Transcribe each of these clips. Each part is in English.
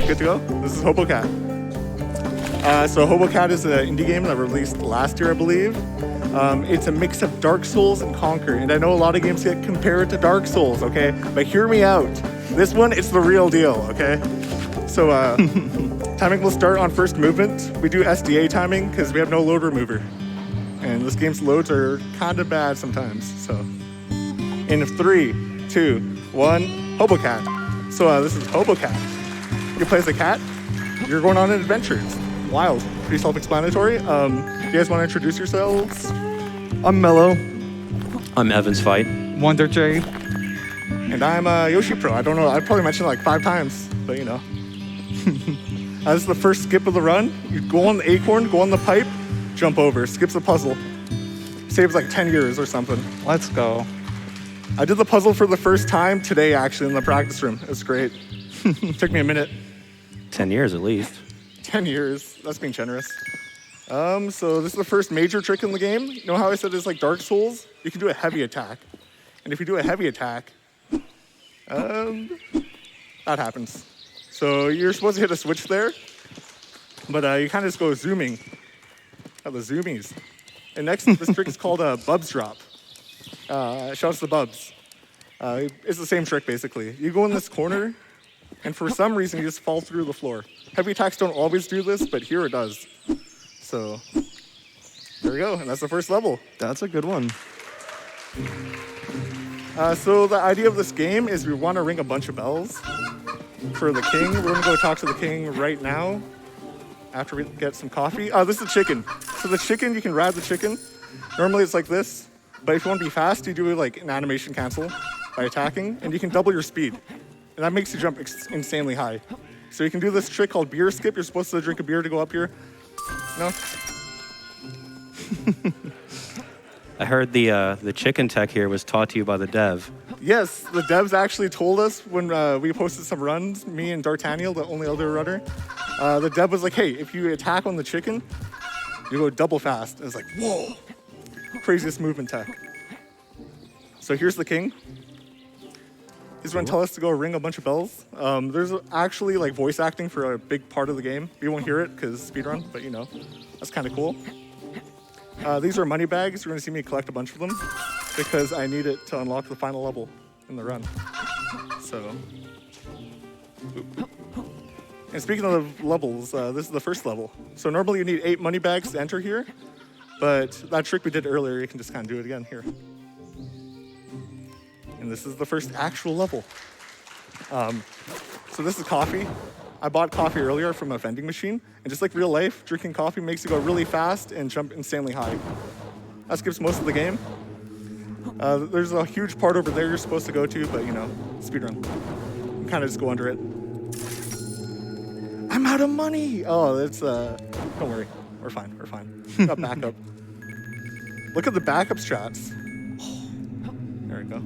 Good to go? This is Hobo Cat. So Hobo Cat is an indie game that released last year, I believe. It's a mix of Dark Souls and Conquer, and I know a lot of games get compared to Dark Souls, okay? But hear me out. This one, it's the real deal, okay? So timing will start on first movement. We do SDA timing because we have no load remover. And this game's loads are kind of bad sometimes, so. In 3, 2, 1, Hobo Cat. So this is Hobo Cat. You play as a cat, you're going on an adventure. It's wild, pretty self-explanatory. Do you guys want to introduce yourselves? I'm Mellow. I'm evansfight. Wonder J. And I'm yoshipro. I don't know, I've probably mentioned it like 5 times, but you know. This is the first skip of the run. You go on the acorn, go on the pipe, jump over, skips a puzzle. Saves like 10 years or something. Let's go. I did the puzzle for the first time today, actually, in the practice room. It was great. Took me a minute. 10 years at least. 10 years, that's being generous. So this is the first major trick in the game. You know how I said it's like Dark Souls? You can do a heavy attack. And if you do a heavy attack, that happens. So you're supposed to hit a switch there, but you kind of just go zooming. Got the zoomies. And next, this trick is called a Bubs Drop. Shouts to Bubs. It's the same trick, basically. You go in this corner, and for some reason, you just fall through the floor. Heavy attacks don't always do this, but here it does. So, there we go, and that's the first level. That's a good one. So the idea of this game is we want to ring a bunch of bells for the king. We're going to go talk to the king right now after we get some coffee. This is chicken. So the chicken, you can ride the chicken. Normally it's like this, but if you want to be fast, you do like an animation cancel by attacking, and you can double your speed. And that makes you jump insanely high. So you can do this trick called beer skip. You're supposed to drink a beer to go up here. No? I heard the chicken tech here was taught to you by the dev. Yes, the devs actually told us when we posted some runs, me and D'Artagnan, the only other runner. The dev was like, hey, if you attack on the chicken, you go double fast. And it's like, whoa, craziest movement tech. So here's the king. He's going to tell us to go ring a bunch of bells. There's actually like voice acting for a big part of the game. You won't hear it because speedrun, but you know, that's kind of cool. These are money bags. You're going to see me collect a bunch of them because I need it to unlock the final level in the run. So, and speaking of levels, this is the first level. So normally you need 8 money bags to enter here, but that trick we did earlier, you can just kind of do it again here. And this is the first actual level. So this is coffee. I bought coffee earlier from a vending machine, and just like real life, drinking coffee makes you go really fast and jump insanely high. That skips most of the game. There's a huge part over there you're supposed to go to, but you know, speedrun. You kind of just go under it. I'm out of money! Oh, that's, don't worry. We're fine, we're fine. Got backup. Look at the backup strats. There we go.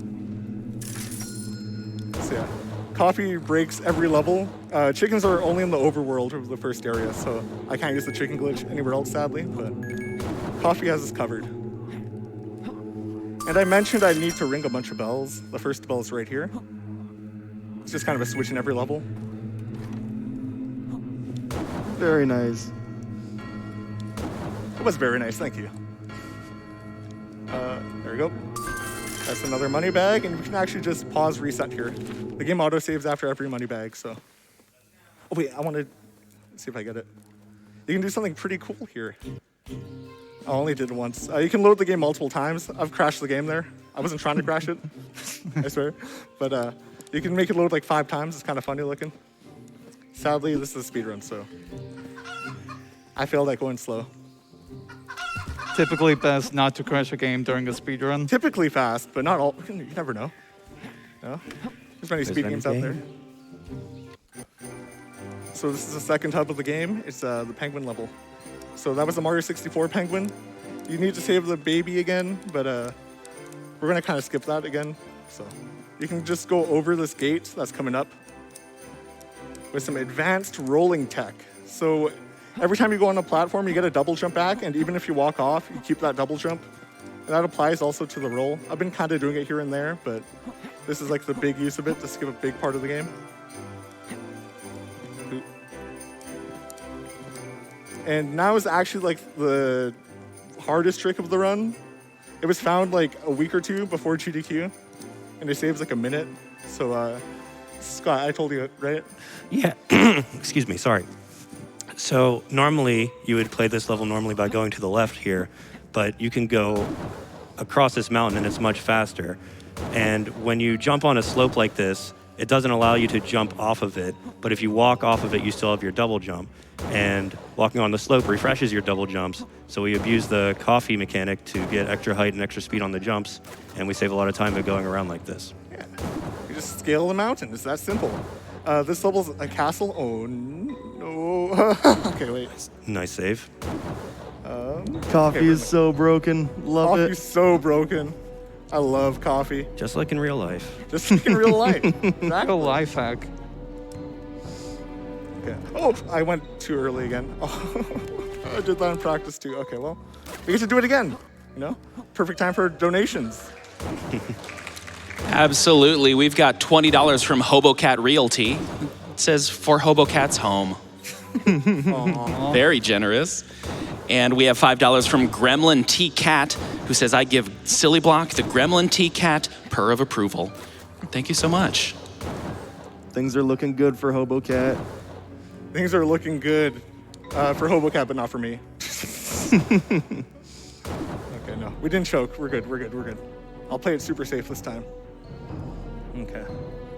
So yeah. Coffee breaks every level. Chickens are only in the overworld of the first area, so I can't use the chicken glitch anywhere else, sadly, but coffee has us covered. And I mentioned I need to ring a bunch of bells. The first bell is right here. It's just kind of a switch in every level. Very nice. It was very nice, thank you. There we go. That's another money bag, and you can actually just pause reset here. The game auto-saves after every money bag, so. Oh wait, I want to see if I get it. You can do something pretty cool here. I only did it once. You can load the game multiple times. I've crashed the game there. I wasn't trying to crash it, I swear. But you can make it load like 5 times. It's kind of funny looking. Sadly, this is a speedrun, so I failed at going slow. Typically best not to crash a game during a speedrun. Typically fast, but not all. You never know. No? There's many speed games out there. So this is the second hub of the game. It's the penguin level. So that was the Mario 64 penguin. You need to save the baby again, but we're gonna kind of skip that again. So you can just go over this gate that's coming up with some advanced rolling tech. So every time you go on a platform, you get a double jump back, and even if you walk off, you keep that double jump. And that applies also to the roll. I've been kind of doing it here and there, but this is like the big use of it to skip a big part of the game. And now is actually like the hardest trick of the run. It was found like a week or two before GDQ, and it saves like a minute. So, Scott, I told you, right? Yeah. Excuse me. Sorry. So normally you would play this level normally by going to the left here, but you can go across this mountain and it's much faster. And when you jump on a slope like this, it doesn't allow you to jump off of it. But if you walk off of it, you still have your double jump. And walking on the slope refreshes your double jumps. So we abuse the coffee mechanic to get extra height and extra speed on the jumps. And we save a lot of time by going around like this. Yeah. You just scale the mountain. It's that simple. This level's a castle. Oh, no. Okay, wait. Nice save. Coffee okay, is so broken. Love Coffee's it. so broken. I love coffee. Just like in real life. Just like in real life. Like a Exactly. life hack. Okay. Oh, I went too early again. Oh, I did that in practice too. Okay, well, we get to do it again. You know, perfect time for donations. Absolutely. We've got $20 from Hobo Cat Realty. It says for Hobo Cat's home. Very generous. And we have $5 from Gremlin T Cat, who says, I give Silly Block the Gremlin T Cat purr of approval. Thank you so much. Things are looking good for Hobo Cat. Things are looking good for HoboCat, but not for me. Okay, no, we didn't choke. We're good. We're good. We're good. I'll play it super safe this time. Okay.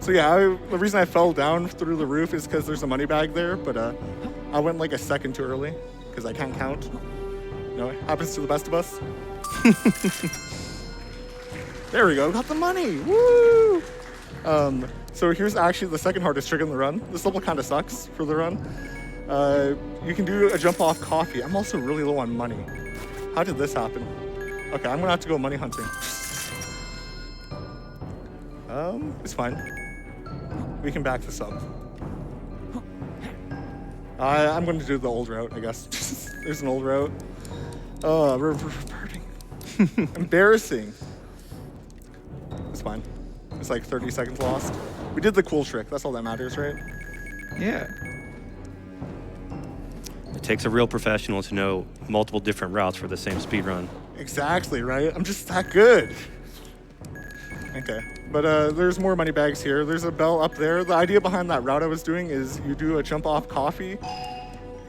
So yeah, the reason I fell down through the roof is because there's a money bag there, but I went like a second too early because I can't count. You know, it happens to the best of us. There we go. Got the money. Woo! So here's actually the second hardest trick in the run. This level kind of sucks for the run. You can do a jump off coffee. I'm also really low on money. How did this happen? Okay, I'm gonna have to go money hunting. It's fine. We can back this up. I'm gonna do the old route, I guess. There's an old route. Oh, reverting. Embarrassing. It's fine. It's like 30 seconds lost. We did the cool trick. That's all that matters, right? Yeah. It takes a real professional to know multiple different routes for the same speed run. Exactly, right? I'm just that good. Okay, but there's more money bags here. There's a bell up there. The idea behind that route I was doing is you do a jump off coffee.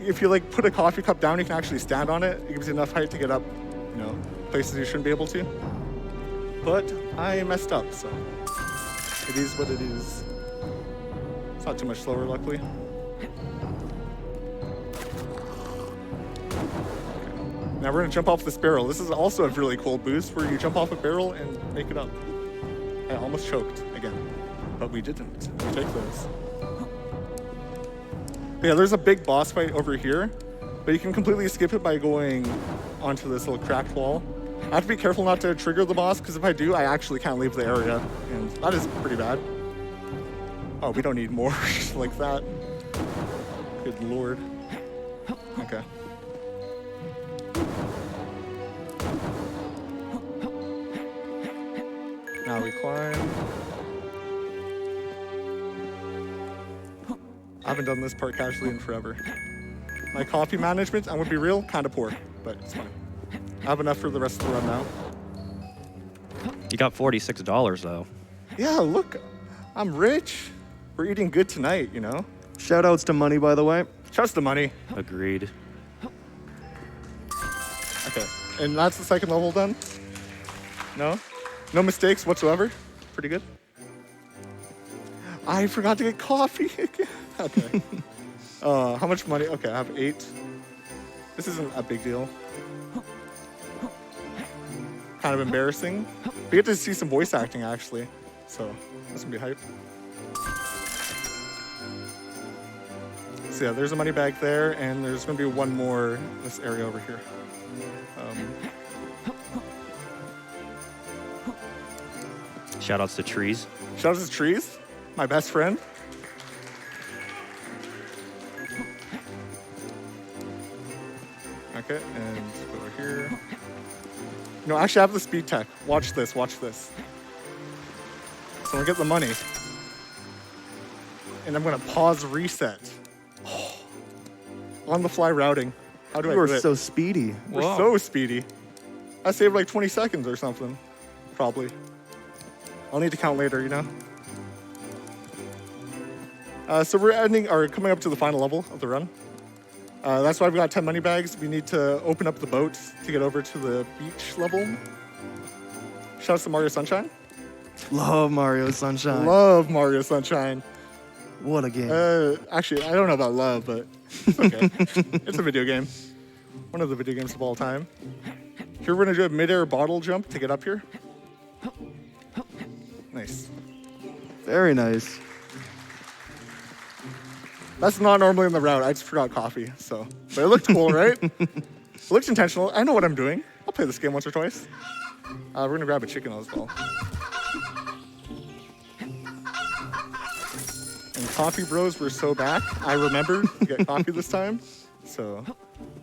If you like put a coffee cup down, you can actually stand on it. It gives you enough height to get up, you know, places you shouldn't be able to. But I messed up, so it is what it is. It's not too much slower, luckily. Now we're gonna jump off this barrel. This is also a really cool boost where you jump off a barrel and make it up. I almost choked again, but we didn't. We take those. But yeah, there's a big boss fight over here, but you can completely skip it by going onto this little cracked wall. I have to be careful not to trigger the boss, because if I do, I actually can't leave the area, and that is pretty bad. Oh, we don't need more like that. Good lord. Okay. Now we climb. I haven't done this part casually in forever. My coffee management, I'm gonna be real, kind of poor, but it's fine. I have enough for the rest of the run now. You got $46 though. Yeah, look, I'm rich. We're eating good tonight, you know? Shout outs to Money, by the way. Trust the money. Agreed. Okay, and that's the second level done? No? No mistakes whatsoever? Pretty good? I forgot to get coffee again. Okay. How much money? Okay, I have 8. This isn't a big deal. Kind of embarrassing. We get to see some voice acting actually, so that's gonna be hype. So yeah, there's a money bag there, and there's gonna be one more in this area over here. Shout outs to trees. Shout out to trees, my best friend. Okay, and go over here. No, actually, I have the speed tech. Watch this, watch this. So I'm gonna get the money. And I'm gonna pause reset. On the fly routing. How do I You are do it? so speedy. We're Whoa. so speedy. I saved like 20 seconds or something. Probably. I'll need to count later, you know? So we're coming up to the final level of the run. That's why we got 10 money bags. We need to open up the boat to get over to the beach level. Shout out to Mario Sunshine. Love Mario Sunshine. Love Mario Sunshine. What a game. Actually, I don't know about love, but it's okay. It's a video game. One of the video games of all time. Here we're gonna do a mid-air bottle jump to get up here. Nice. Very nice. That's not normally in the route. I just forgot coffee, so. But it looked cool, right? It looks intentional. I know what I'm doing. I'll play this game once or twice. We're gonna grab a chicken as well. And Coffee Bros, we're so back. I remembered to get coffee this time. So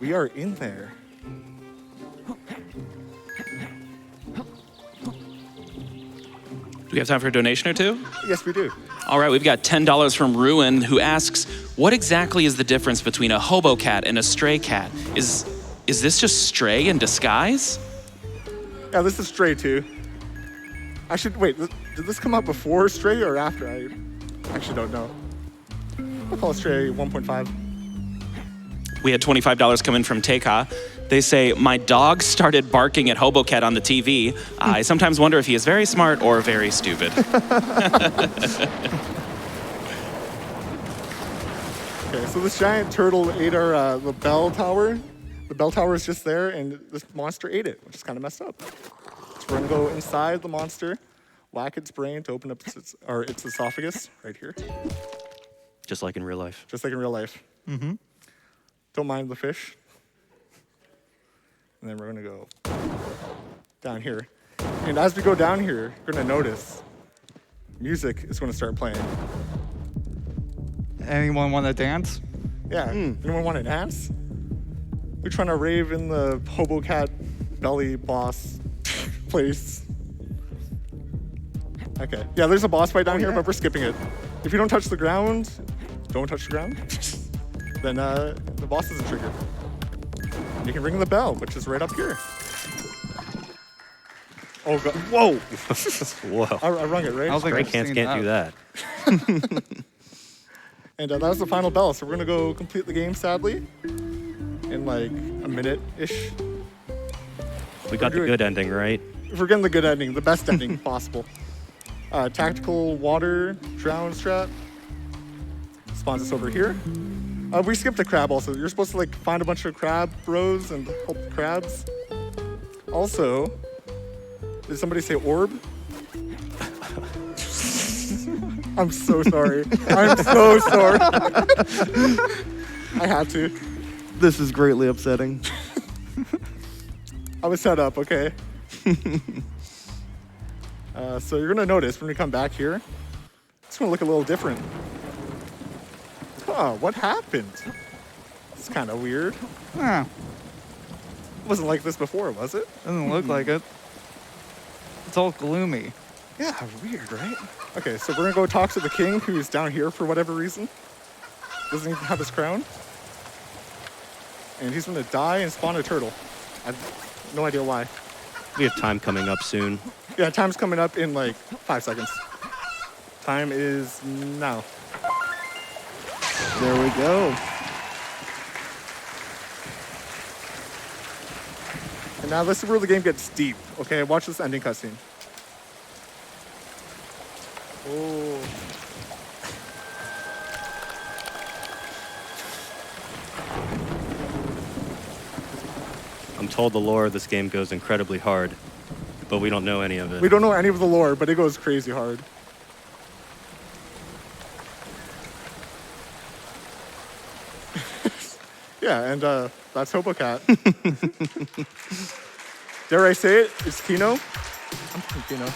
we are in there. Do we have time for a donation or two? Yes, we do. All right, we've got $10 from Ruin, who asks, what exactly is the difference between a hobo cat and a stray cat? Is this just stray in disguise? Yeah, this is Stray 2. I should, wait, did this come out before Stray or after? I actually don't know. I'll call it Stray 1.5. We had $25 come in from Teka. They say, my dog started barking at HoboCat on the TV. I sometimes wonder if he is very smart or very stupid. Okay, so this giant turtle ate our the bell tower. The bell tower is just there, and this monster ate it, which is kind of messed up. So we're gonna go inside the monster, whack its brain to open up its esophagus right here, Just like in real life. just like in real life. Mm-hmm. Don't mind the fish. And then we're gonna go down here. And as we go down here, you're gonna notice music is gonna start playing. Anyone want to dance? Yeah, anyone want to dance? We're trying to rave in the HoboCat belly boss place. Okay, yeah, there's a boss fight down here, but we're skipping it. If you don't touch the ground, then the boss doesn't trigger. And you can ring the bell, which is right up here. Oh, God. Whoa! Whoa. I rung it, right? I was like, Stray I've cats seen can't do that. And that was the final bell, so we're gonna go complete the game, sadly, in like a minute-ish. We got the good ending, right? If we're getting the good ending, the best ending possible. Tactical water drown strat spawns us over here. We skipped a crab also. You're supposed to like find a bunch of crab bros and help the crabs. Also, did somebody say orb? I'm so sorry. I'm so sorry. I had to. This is greatly upsetting. I was set up, okay? So you're gonna notice when we come back here, it's gonna look a little different. Huh, what happened? It's kind of weird. Huh. It wasn't like this before, was it? Doesn't look like it. It's all gloomy. Yeah, weird, right? Okay, so we're gonna go talk to the king who's down here for whatever reason. Doesn't even have his crown. And he's gonna die and spawn a turtle. I have no idea why. We have time coming up soon. Yeah, time's coming up in like 5 seconds. Time is now. There we go. And now this is where the game gets deep. Okay, watch this ending cutscene. Oh. I'm told the lore of this game goes incredibly hard, but we don't know any of it. We don't know any of the lore, but it goes crazy hard. Yeah, and that's HoboCat. Dare I say it? It's Kino. I'm Kino.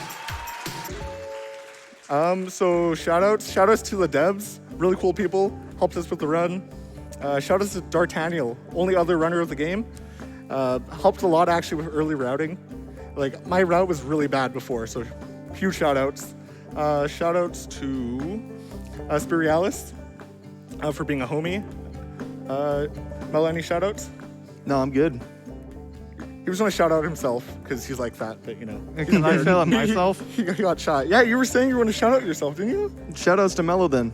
So shout outs to the devs, really cool people, helped us with the run. Shout outs to D'Artagnan, only other runner of the game. Helped a lot actually with early routing. Like my route was really bad before, so huge shout outs. Shout outs to Spirialis for being a homie. Mellow, any shout outs? No, I'm good. He was going to shout out himself because he's like fat, but you know. Can I fill it myself? He got shot. Yeah, you were saying you were going to shout out yourself, didn't you? Shoutouts to Mellow then.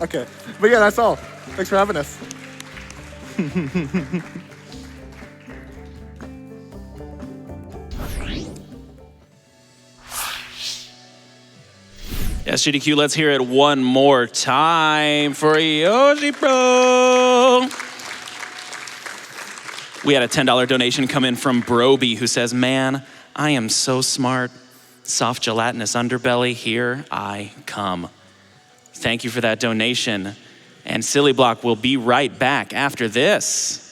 Okay. But yeah, that's all. Thanks for having us. Yes, GDQ, let's hear it one more time for yoshipro. We had a $10 donation come in from Broby who says, man, I am so smart. Soft gelatinous underbelly, here I come. Thank you for that donation. And Silly Block will be right back after this.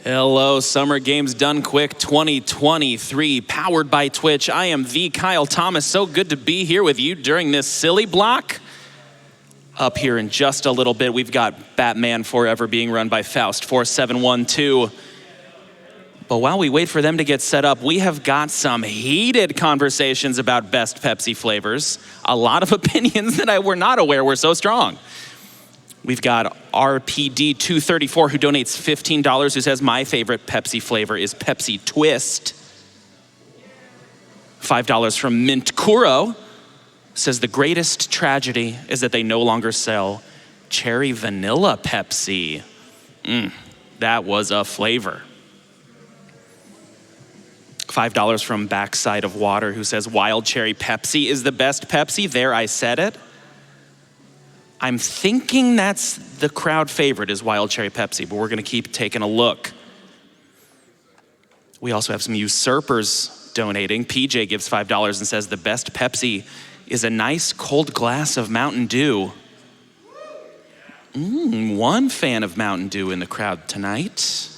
Hello, Summer Games Done Quick 2023, powered by Twitch. I am THEKyleThomas. So good to be here with you during this silly block. Up here in just a little bit, we've got Batman Forever being run by Faust4712. But while we wait for them to get set up, we have got some heated conversations about best Pepsi flavors. A lot of opinions that I were not aware were so strong. We've got RPD234 who donates $15, who says, my favorite Pepsi flavor is Pepsi Twist. $5 from Mint Kuro says, the greatest tragedy is that they no longer sell cherry vanilla Pepsi. That was a flavor. $5 from Backside of Water who says, wild cherry Pepsi is the best Pepsi. There, I said it. I'm thinking that's the crowd favorite is Wild Cherry Pepsi, but we're gonna keep taking a look. We also have some usurpers donating. PJ gives $5 and says the best Pepsi is a nice cold glass of Mountain Dew. One fan of Mountain Dew in the crowd tonight.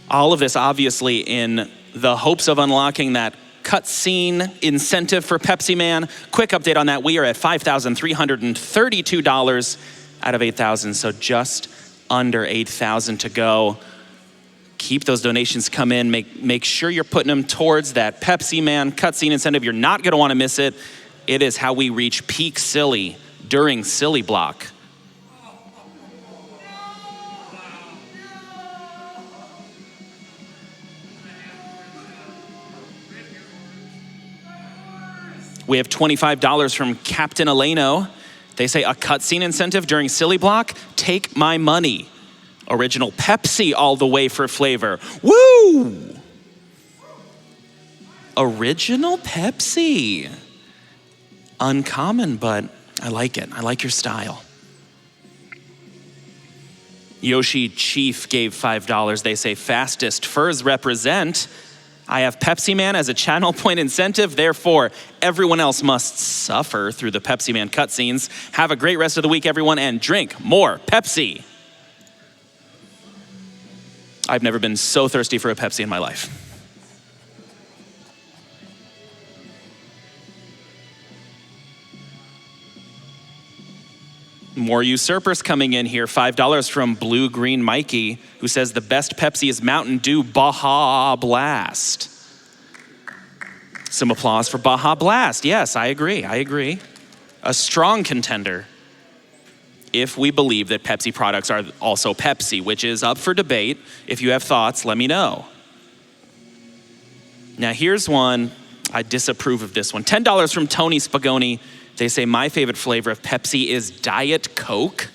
All of this obviously in the hopes of unlocking that cutscene incentive for Pepsi Man. Quick update on that. We are at $5,332 out of 8,000, so just under 8,000 to go. Keep those donations come in. Make sure you're putting them towards that Pepsi Man cutscene incentive. You're not gonna wanna miss it. It is how we reach peak silly during Silly Block. We have $25 from Captain Eleno. They say a cutscene incentive during Silly Block, take my money. Original Pepsi all the way for flavor. Woo! Original Pepsi. Uncommon, but I like it. I like your style. Yoshi Chief gave $5. They say fastest furs represent. I have Pepsi Man as a channel point incentive, therefore everyone else must suffer through the Pepsi Man cutscenes. Have a great rest of the week, everyone, and drink more Pepsi. I've never been so thirsty for a Pepsi in my life. More usurpers coming in here. $5 from Blue Green Mikey, who says the best Pepsi is Mountain Dew Baja Blast. Some applause for Baja Blast. Yes, I agree. A strong contender. If we believe that Pepsi products are also Pepsi, which is up for debate. If you have thoughts, let me know. Now here's one, I disapprove of this one. $10 from Tony Spagoni. They say my favorite flavor of Pepsi is Diet Coke.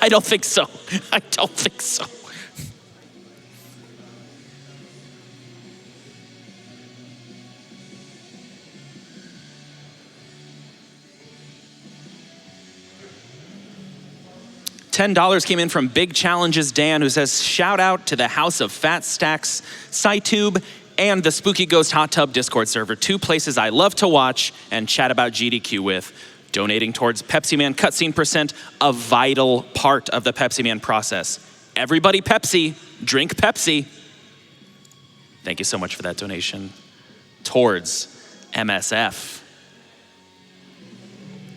I don't think so. $10 came in from Big Challenges Dan, who says, shout out to the House of Fat Stacks, SciTube, and the Spooky Ghost Hot Tub Discord server, two places I love to watch and chat about GDQ with. Donating towards Pepsi Man cutscene percent, a vital part of the Pepsi Man process. Everybody Pepsi, drink Pepsi. Thank you so much for that donation towards MSF.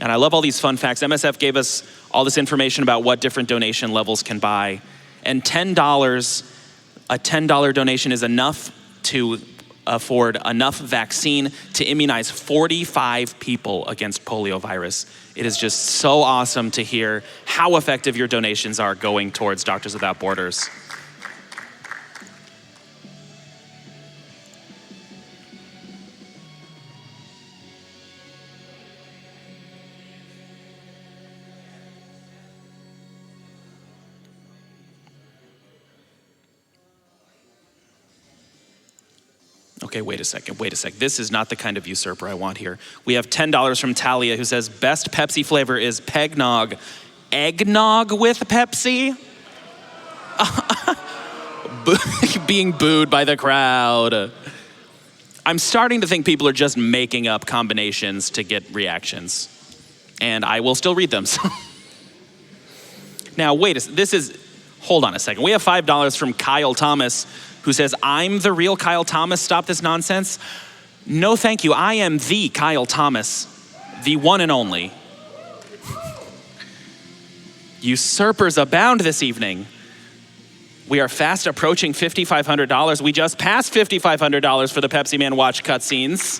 And I love all these fun facts. MSF gave us all this information about what different donation levels can buy. And $10, a $10 donation is enough to afford enough vaccine to immunize 45 people against poliovirus. It is just so awesome to hear how effective your donations are going towards Doctors Without Borders. Okay, wait a second. This is not the kind of usurper I want here. We have $10 from Talia, who says, best Pepsi flavor is Pegnog. Eggnog with Pepsi? Being booed by the crowd. I'm starting to think people are just making up combinations to get reactions. And I will still read them. Now, hold on a second. We have $5 from Kyle Thomas, who says, I'm the real Kyle Thomas, stop this nonsense. No, thank you, I am the Kyle Thomas, the one and only. Usurpers abound this evening. We are fast approaching $5,500. We just passed $5,500 for the Pepsi Man Watch cutscenes.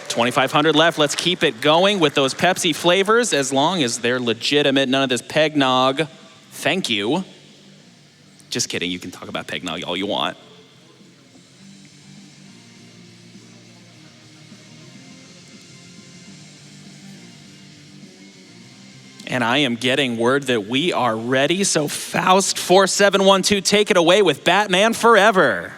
$2,500 left, let's keep it going with those Pepsi flavors as long as they're legitimate, none of this Pegnog. Thank you. Just kidding, you can talk about Pegnog all you want. And I am getting word that we are ready, so Faust 4712, take it away with Batman Forever.